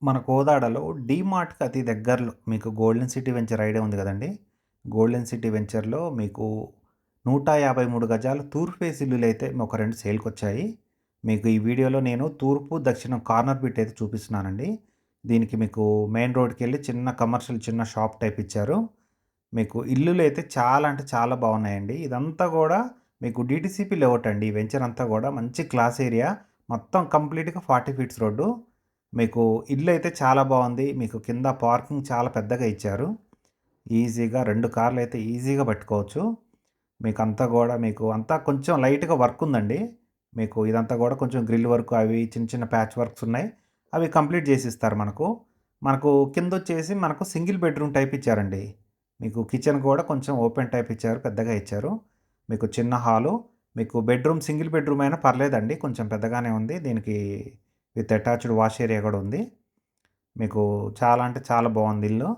మన కోదాడలో డీమార్ట్‌కి అతి దగ్గరలో మీకు గోల్డెన్ సిటీ వెంచర్ ఐడియా ఉంది గదండీ! గోల్డెన్ సిటీ వెంచర్‌లో మీకు 153 గజాలు తూర్పు ఫేస్ ఇల్లులైతే ఒక 2 సేల్‌కొచ్చాయి. మీకు ఈ వీడియోలో నేను తూర్పు, దక్షిణం కార్నర్ బిట్ అయితే చూపిస్తున్నానండి. దీనికి మీకు మెయిన్ రోడ్‌కెళ్ళి చిన్న కమర్షియల్ చిన్న షాప్ టైప్ ఇచ్చారు. మీకు ఇల్లులైతే చాలా అంటే చాలా బాగున్నాయండి. ఇదంతా గూడా మీకు డీటీసీపీ లేఅవుట్ అండి. ఈ వెంచర్ అంతా గూడా మంచి క్లాస్ ఏరియా. మొత్తం కంప్లీట్‌గా 40 ఫీట్స్ రోడ్డు. మీకు ఇల్లయితే చాలా బావుంది. మీకు కింద పార్కింగ్ చాలా పెద్దగా ఇచ్చారు. ఈజీగా 2 కార్లయితే ఈజీగా పట్టుకోవచ్చు. మీకంతా గూడా మీకు అంతా కొంచెం లైట్‌గా వర్క్ ఉందండి. మీకు ఇదంతా గూడా కొంచెం గ్రిల్ వర్క్ అవి చిన్న చిన్న ప్యాచ్ వర్క్స్ ఉన్నాయి. అవి కంప్లీట్ జేసిస్తారు మనకు. మనకు కిందొచ్చేసి మనకు సింగిల్ బెడ్‌రూమ్ టైప్ ఇచ్చారండి. మీకు కిచెన్ కూడా కొంచెం ఓపెన్ టైప్ ఇచ్చారు. పెద్దగా ఇచ్చారు. మీకు చిన్న హాలు. మీకు బెడ్‌రూమ్ సింగిల్ బెడ్‌రూమ్ అయినా పర్లేదండి. కొంచెం పెద్దగానే ఉంది. దీనికి విత్ అటాచ్డ్ వాష్ ఏరియా గూడా ఉంది. మీకు చాలా అంటే చాలా బావుంది ఇల్లు.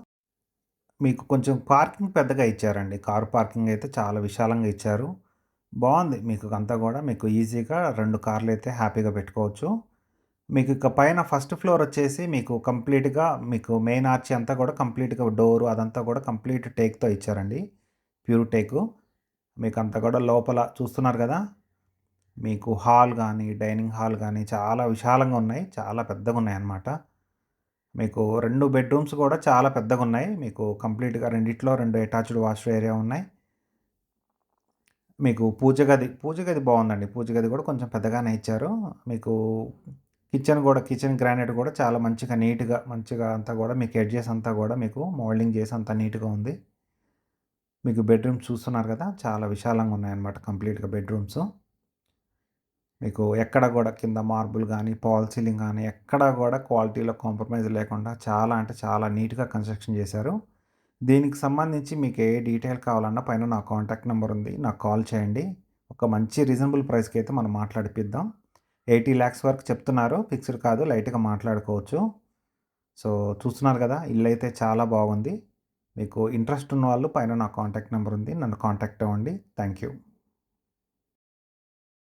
మీకు కొంచెం పార్కింగ్ పెద్దగా ఇచ్చారండి. కార్ పార్కింగ్ అయితే చాలా విశాలంగా ఇచ్చారు. బావుంది. మీకు అంతా గూడా మీకు ఈజీగా 2 కార్లయితే హ్యాపీగా పెట్టుకోవచ్చు. మీకు ఇక పైన ఫస్ట్ ఫ్లోర్ వచ్చేసి మీకు కంప్లీట్‌గా మీకు మెయిన్ ఆర్చ్ అంతా కూడా కంప్లీట్‌గా డోరు అదంతా కూడా కంప్లీట్ టేక్‌తో ఇచ్చారండి. ప్యూర్ టేకు. మీకంతా కూడా లోపల చూస్తున్నారు గదా! మీకు హాల్ గానీ, డైనింగ్ హాల్ గానీ చాలా విశాలంగా ఉన్నాయి. చాలా పెద్దగున్నాయన్నమాట. మీకు 2 బెడ్‌రూమ్స్ గూడా చాలా పెద్దగున్నాయి. మీకు కంప్లీట్‌గా రెండిట్లో 2 అటాచ్డ్ వాష్ ఏరియా ఉన్నాయి. మీకు పూజ గది బావుందండి. పూజ గది గూడా కొంచెం పెద్దగానే ఇచ్చారు. మీకు కిచెన్ గ్రానైట్ గూడా చాలా మంచిగా నీట్‌గా మంచిగా అంతా గూడా మీకు ఎడ్జెస్ అంతా గూడా మీకు మోల్డింగ్ చేసి అంతా నీట్‌గా ఉంది. మీకు బెడ్‌రూమ్స్ చూస్తున్నారు గదా! చాలా విశాలంగా ఉన్నాయన్నమాట కంప్లీట్‌గా బెడ్‌రూమ్స్. మీకు ఎక్కడ గూడా కింద మార్బుల్ గానీ, ఫాల్ సీలింగ్ గానీ ఎక్కడా గూడా క్వాలిటీలో కాంప్రమైజ్ లేకుండా చాలా అంటే చాలా నీట్‌గా కన్‌స్ట్రక్షన్ చేశారు. దీనికి సంబంధించి మీకు ఏ డీటెయిల్ కావాలన్నా పైన నా కాంటాక్ట్ నంబర్ ఉంది. నాకు కాల్ చేయండి. ఒక మంచి రీజనబుల్ ప్రైస్‌కి అయితే మనం మాట్లాడిపిద్దాం. 80 లాక్స్ వరకు చెప్తున్నారు. ఫిక్స్‌డ్ కాదు. లైట్‌గా మాట్లాడుకోవచ్చు. సో, చూస్తున్నారు గదా! ఇల్లైతే చాలా బాగుంది. మీకు ఇంట్రెస్ట్ ఉన్నవాళ్ళు పైన నా కాంటాక్ట్ నంబర్ ఉంది. నన్ను కాంటాక్ట్ అవ్వండి. Thank you.